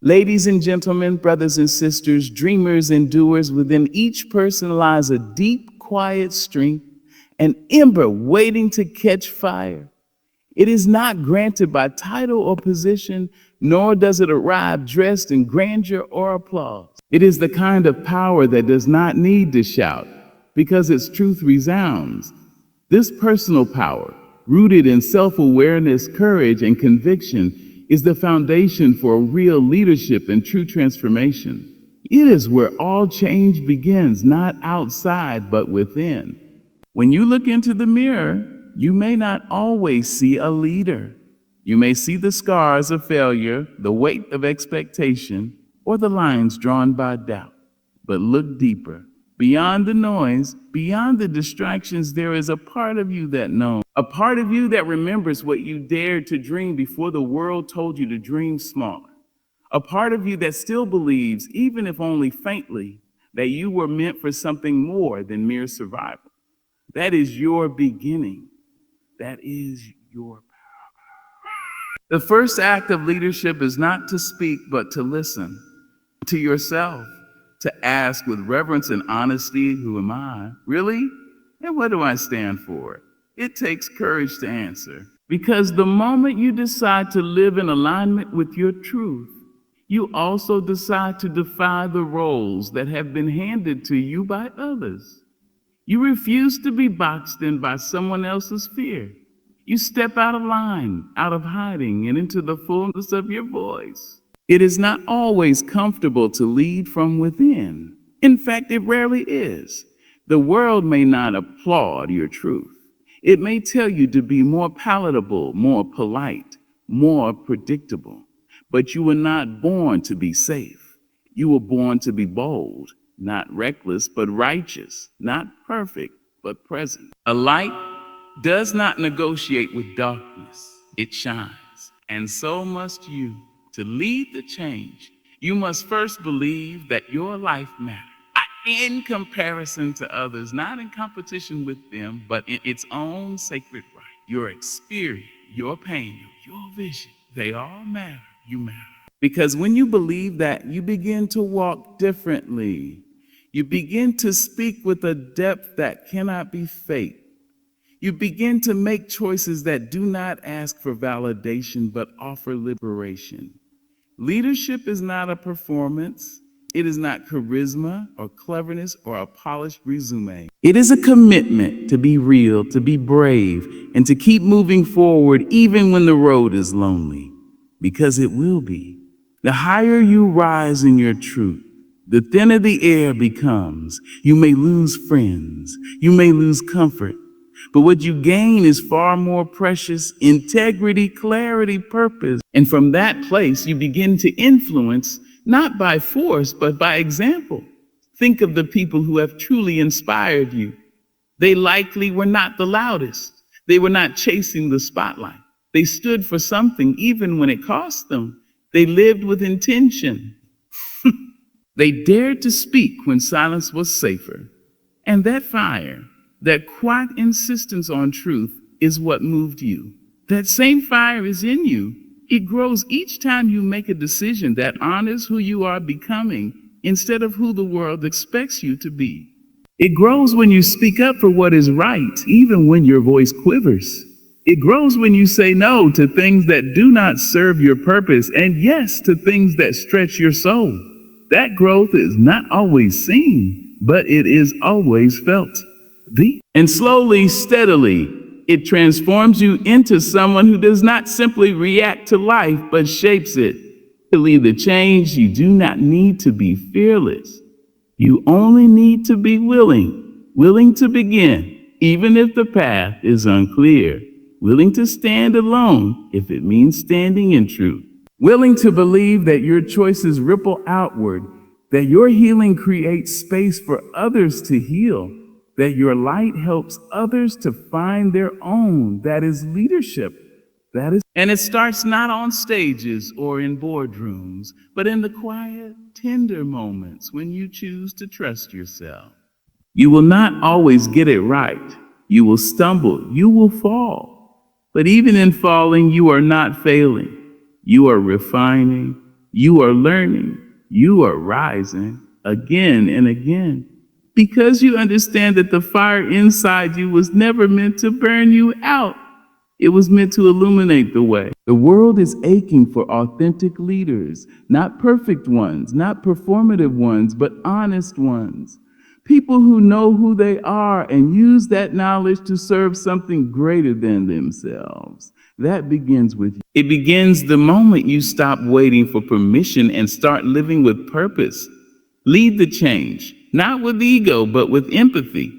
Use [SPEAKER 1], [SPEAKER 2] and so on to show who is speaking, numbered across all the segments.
[SPEAKER 1] Ladies and gentlemen, brothers and sisters, dreamers and doers, within each person lies a deep, quiet strength, an ember waiting to catch fire. It is not granted by title or position, nor does it arrive dressed in grandeur or applause. It is the kind of power that does not need to shout, because its truth resounds. This personal power, rooted in self-awareness, courage, and conviction, is the foundation for real leadership and true transformation. It is where all change begins, not outside, but within. When you look into the mirror, you may not always see a leader. You may see the scars of failure, the weight of expectation, or the lines drawn by doubt. But look deeper. Beyond the noise, beyond the distractions, there is a part of you that knows. A part of you that remembers what you dared to dream before the world told you to dream smaller. A part of you that still believes, even if only faintly, that you were meant for something more than mere survival. That is your beginning. That is your power. The first act of leadership is not to speak, but to listen to yourself, to ask with reverence and honesty, who am I? Really? And what do I stand for? It takes courage to answer. Because the moment you decide to live in alignment with your truth, you also decide to defy the roles that have been handed to you by others. You refuse to be boxed in by someone else's fear. You step out of line, out of hiding, and into the fullness of your voice. It is not always comfortable to lead from within. In fact, it rarely is. The world may not applaud your truth. It may tell you to be more palatable, more polite, more predictable. But you were not born to be safe. You were born to be bold, not reckless, but righteous, not perfect, but present. A light does not negotiate with darkness. It shines. And so must you. To lead the change, you must first believe that your life matters in comparison to others, not in competition with them, but in its own sacred right. Your experience, your pain, your vision, they all matter. You matter. Because when you believe that, you begin to walk differently. You begin to speak with a depth that cannot be faked. You begin to make choices that do not ask for validation, but offer liberation. Leadership is not a performance. It is not charisma or cleverness or a polished resume. It is a commitment to be real, to be brave, and to keep moving forward even when the road is lonely. Because it will be. The higher you rise in your truth, the thinner the air becomes. You may lose friends. You may lose comfort. But what you gain is far more precious: integrity, clarity, purpose. And from that place, you begin to influence, not by force, but by example. Think of the people who have truly inspired you. They likely were not the loudest. They were not chasing the spotlight. They stood for something even when it cost them. They lived with intention. They dared to speak when silence was safer. And that fire, that quiet insistence on truth, is what moved you. That same fire is in you. It grows each time you make a decision that honors who you are becoming instead of who the world expects you to be. It grows when you speak up for what is right, even when your voice quivers. It grows when you say no to things that do not serve your purpose and yes to things that stretch your soul. That growth is not always seen, but it is always felt. And slowly, steadily, it transforms you into someone who does not simply react to life, but shapes it. To lead the change, you do not need to be fearless. You only need to be willing to begin, even if the path is unclear. Willing to stand alone if it means standing in truth. Willing to believe that your choices ripple outward, that your healing creates space for others to heal, that your light helps others to find their own. That is leadership. And it starts not on stages or in boardrooms, but in the quiet, tender moments when you choose to trust yourself. You will not always get it right. You will stumble. You will fall. But even in falling, you are not failing. You are refining. You are learning. You are rising again and again. Because you understand that the fire inside you was never meant to burn you out. It was meant to illuminate the way. The world is aching for authentic leaders, not perfect ones, not performative ones, but honest ones. People who know who they are and use that knowledge to serve something greater than themselves. That begins with you. It begins the moment you stop waiting for permission and start living with purpose. Lead the change, not with ego, but with empathy.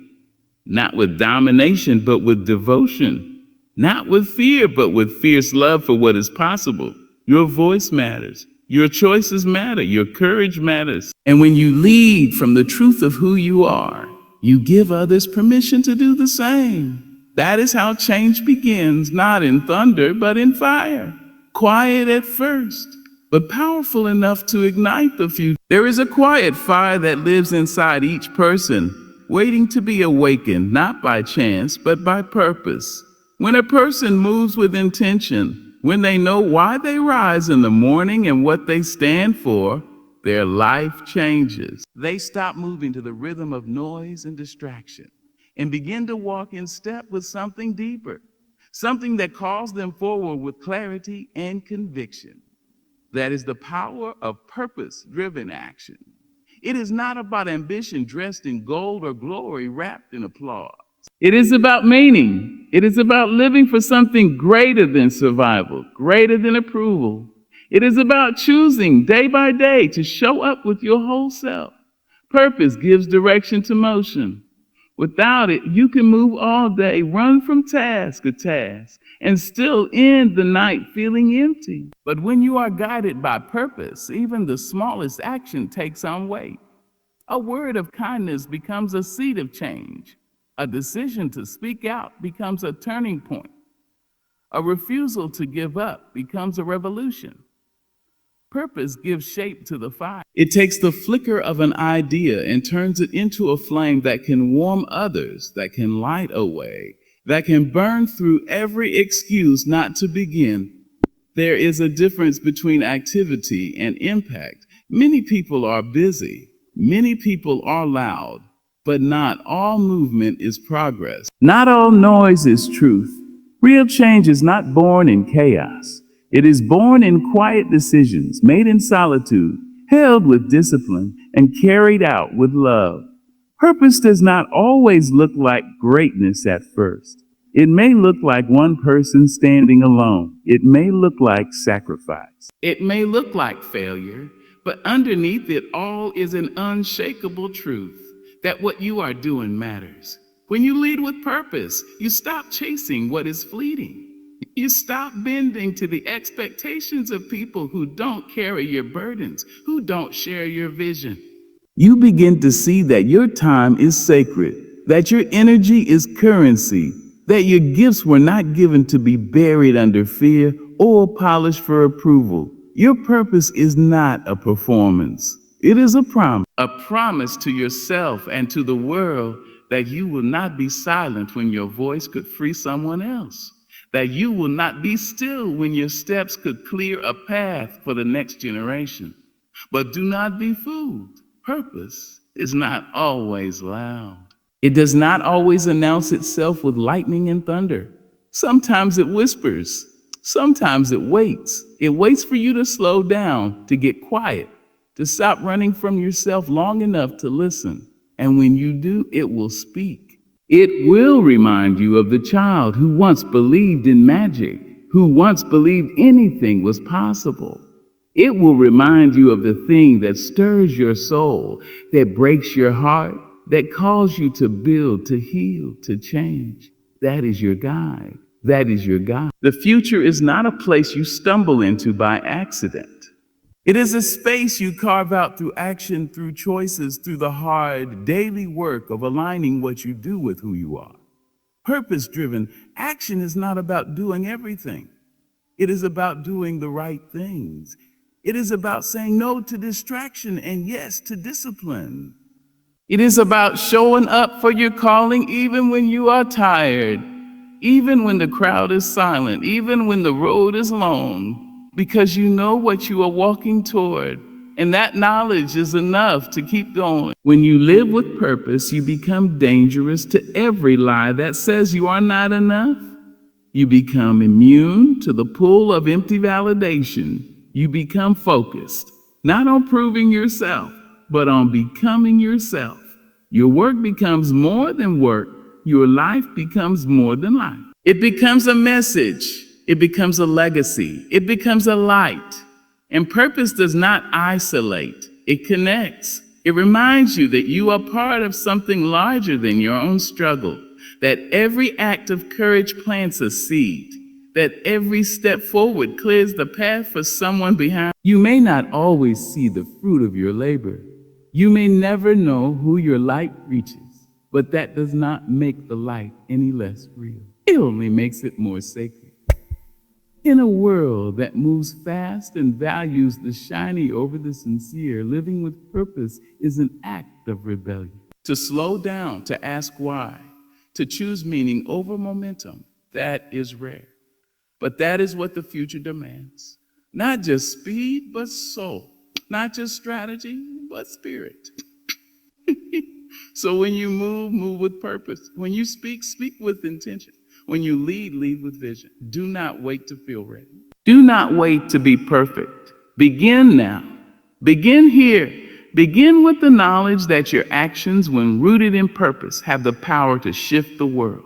[SPEAKER 1] Not with domination, but with devotion. Not with fear, but with fierce love for what is possible. Your voice matters. Your choices matter. Your courage matters. And when you lead from the truth of who you are, you give others permission to do the same. That is how change begins, not in thunder, but in fire. Quiet at first, but powerful enough to ignite the future. There is a quiet fire that lives inside each person, waiting to be awakened, not by chance, but by purpose. When a person moves with intention, when they know why they rise in the morning and what they stand for, their life changes. They stop moving to the rhythm of noise and distraction and begin to walk in step with something deeper, something that calls them forward with clarity and conviction. That is the power of purpose-driven action. It is not about ambition dressed in gold or glory wrapped in applause. It is about meaning. It is about living for something greater than survival, greater than approval. It is about choosing day by day to show up with your whole self. Purpose gives direction to motion. Without it, you can move all day, run from task to task, and still end the night feeling empty. But when you are guided by purpose, even the smallest action takes on weight. A word of kindness becomes a seed of change. A decision to speak out becomes a turning point. A refusal to give up becomes a revolution. Purpose gives shape to the fire. It takes the flicker of an idea and turns it into a flame that can warm others, that can light a way, that can burn through every excuse not to begin. There is a difference between activity and impact. Many people are busy. Many people are loud. But not all movement is progress. Not all noise is truth. Real change is not born in chaos. It is born in quiet decisions made in solitude, held with discipline, and carried out with love. Purpose does not always look like greatness at first. It may look like one person standing alone. It may look like sacrifice. It may look like failure, but underneath it all is an unshakable truth that what you are doing matters. When you lead with purpose, you stop chasing what is fleeting. You stop bending to the expectations of people who don't carry your burdens, who don't share your vision. You begin to see that your time is sacred, that your energy is currency, that your gifts were not given to be buried under fear or polished for approval. Your purpose is not a performance. It is a promise to yourself and to the world that you will not be silent when your voice could free someone else, that you will not be still when your steps could clear a path for the next generation. But do not be fooled. Purpose is not always loud. It does not always announce itself with lightning and thunder. Sometimes it whispers. Sometimes it waits. It waits for you to slow down, to get quiet, to stop running from yourself long enough to listen. And when you do, it will speak. It will remind you of the child who once believed in magic, who once believed anything was possible. It will remind you of the thing that stirs your soul, that breaks your heart, that calls you to build, to heal, to change. That is your guide. That is your guide. The future is not a place you stumble into by accident. It is a space you carve out through action, through choices, through the hard, daily work of aligning what you do with who you are. Purpose-driven action is not about doing everything. It is about doing the right things. It is about saying no to distraction and yes to discipline. It is about showing up for your calling even when you are tired, even when the crowd is silent, even when the road is long. because you know what you are walking toward. And that knowledge is enough to keep going. When you live with purpose, you become dangerous to every lie that says you are not enough. You become immune to the pull of empty validation. You become focused, not on proving yourself, but on becoming yourself. Your work becomes more than work. Your life becomes more than life. It becomes a message. It becomes a legacy. It becomes a light. And purpose does not isolate. It connects. It reminds you that you are part of something larger than your own struggle, that every act of courage plants a seed, that every step forward clears the path for someone behind. You may not always see the fruit of your labor. You may never know who your light reaches, but that does not make the light any less real. It only makes it more sacred. In a world that moves fast and values the shiny over the sincere, living with purpose is an act of rebellion. To slow down, to ask why, to choose meaning over momentum, that is rare. But that is what the future demands. Not just speed, but soul. Not just strategy, but spirit. So when you move, move with purpose. When you speak, speak with intention. When you lead, lead with vision. Do not wait to feel ready. Do not wait to be perfect. Begin now. Begin here. Begin with the knowledge that your actions, when rooted in purpose, have the power to shift the world.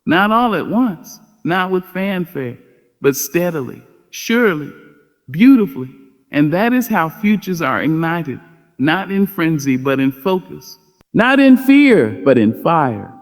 [SPEAKER 1] Not all at once, not with fanfare, but steadily, surely, beautifully. And that is how futures are ignited, not in frenzy, but in focus. Not in fear, but in fire.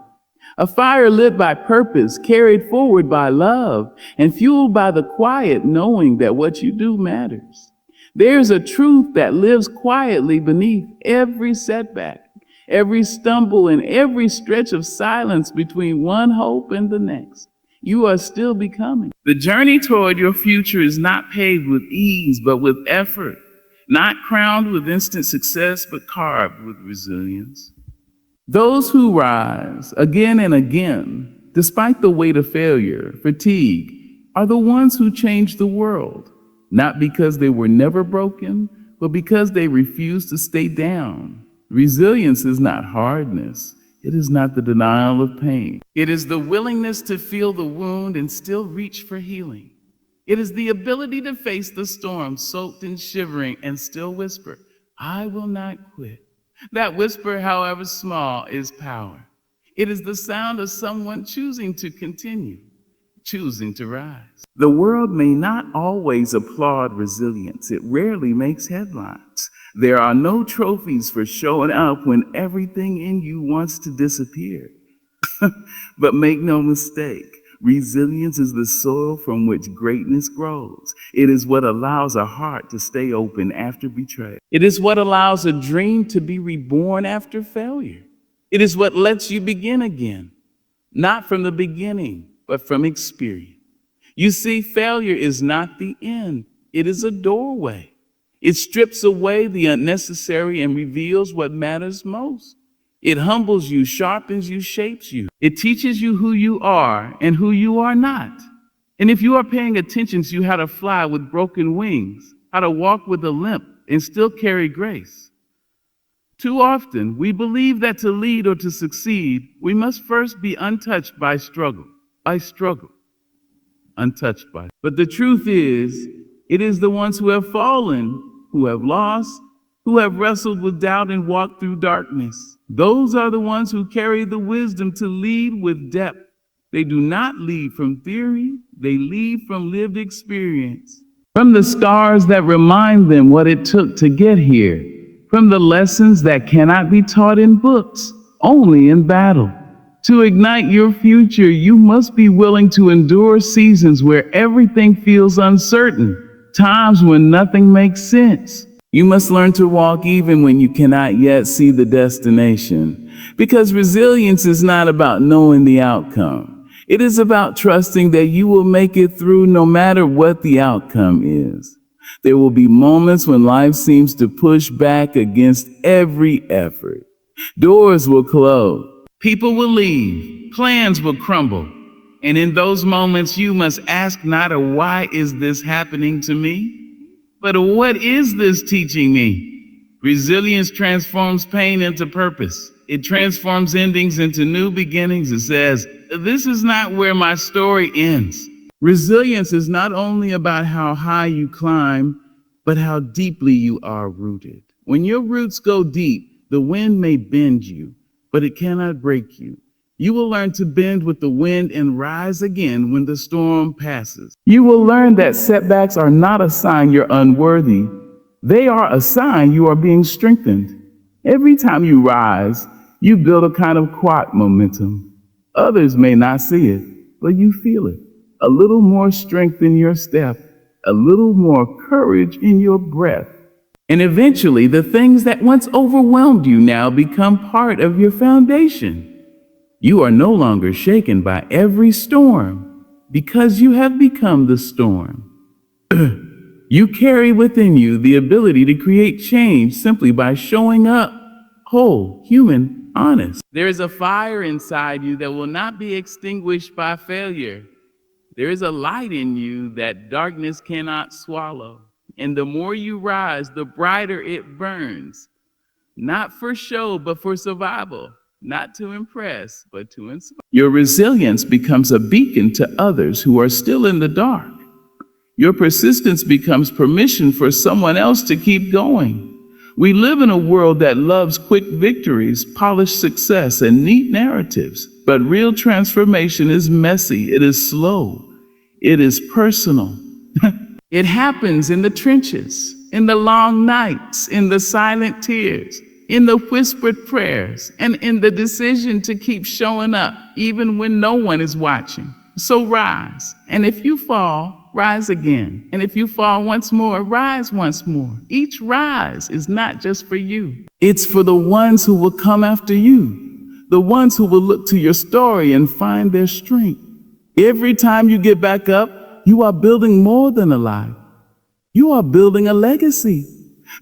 [SPEAKER 1] A fire lit by purpose, carried forward by love, and fueled by the quiet knowing that what you do matters. There's a truth that lives quietly beneath every setback, every stumble, and every stretch of silence between one hope and the next. You are still becoming. The journey toward your future is not paved with ease, but with effort, not crowned with instant success, but carved with resilience. Those who rise again and again, despite the weight of failure, fatigue, are the ones who change the world, not because they were never broken, but because they refused to stay down. Resilience is not hardness. It is not the denial of pain. It is the willingness to feel the wound and still reach for healing. It is the ability to face the storm, soaked and shivering, and still whisper, "I will not quit." That whisper, however small, is power. It is the sound of someone choosing to continue, choosing to rise. The world may not always applaud resilience. It rarely makes headlines. There are no trophies for showing up when everything in you wants to disappear. But make no mistake, resilience is the soil from which greatness grows. It is what allows a heart to stay open after betrayal. It is what allows a dream to be reborn after failure. It is what lets you begin again, not from the beginning, but from experience. You see, failure is not the end. It is a doorway. It strips away the unnecessary and reveals what matters most. It humbles you, sharpens you, shapes you. It teaches you who you are and who you are not. And if you are paying attention to how to fly with broken wings, how to walk with a limp and still carry grace. Too often, we believe that to lead or to succeed, we must first be untouched by struggle. Untouched by. But the truth is, it is the ones who have fallen, who have lost, who have wrestled with doubt and walked through darkness. Those are the ones who carry the wisdom to lead with depth. They do not lead from theory, they lead from lived experience. From the scars that remind them what it took to get here. From the lessons that cannot be taught in books, only in battle. To ignite your future, you must be willing to endure seasons where everything feels uncertain, times when nothing makes sense. You must learn to walk even when you cannot yet see the destination, because resilience is not about knowing the outcome. It is about trusting that you will make it through no matter what the outcome is. There will be moments when life seems to push back against every effort. Doors will close. People will leave. Plans will crumble. And in those moments, you must ask not a why is this happening to me, but a what is this teaching me? Resilience transforms pain into purpose. It transforms endings into new beginnings. It says, this is not where my story ends. Resilience is not only about how high you climb, but how deeply you are rooted. When your roots go deep, the wind may bend you, but it cannot break you. You will learn to bend with the wind and rise again when the storm passes. You will learn that setbacks are not a sign you're unworthy. They are a sign you are being strengthened. Every time you rise, you build a kind of quiet momentum. Others may not see it, but you feel it. A little more strength in your step, a little more courage in your breath. And eventually, the things that once overwhelmed you now become part of your foundation. You are no longer shaken by every storm because you have become the storm. You carry within you the ability to create change simply by showing up whole, human, honest. There is a fire inside you that will not be extinguished by failure. There is a light in you that darkness cannot swallow. And the more you rise, the brighter it burns. Not for show, but for survival. Not to impress, but to inspire. Your resilience becomes a beacon to others who are still in the dark. Your persistence becomes permission for someone else to keep going. We live in a world that loves quick victories, polished success, and neat narratives. But real transformation is messy, it is slow, it is personal. It happens in the trenches, in the long nights, in the silent tears, in the whispered prayers, and in the decision to keep showing up even when no one is watching. So rise, and if you fall, rise again. And if you fall once more, rise once more. Each rise is not just for you. It's for the ones who will come after you, the ones who will look to your story and find their strength. Every time you get back up, you are building more than a life. You are building a legacy.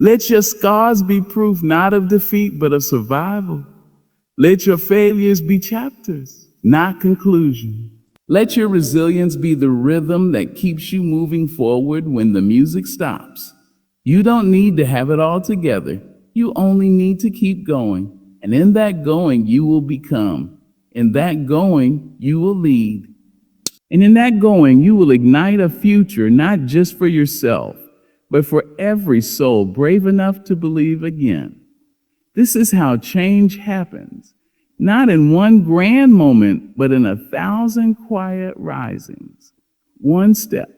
[SPEAKER 1] Let your scars be proof not of defeat, but of survival. Let your failures be chapters, not conclusions. Let your resilience be the rhythm that keeps you moving forward when the music stops. You don't need to have it all together. You only need to keep going. And in that going, you will become. In that going, you will lead. And in that going, you will ignite a future not just for yourself, but for every soul brave enough to believe again. This is how change happens, not in one grand moment, but in 1,000 quiet risings. One step,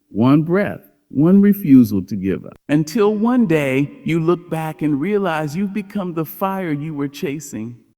[SPEAKER 1] one breath, one refusal to give up. Until one day you look back and realize you've become the fire you were chasing.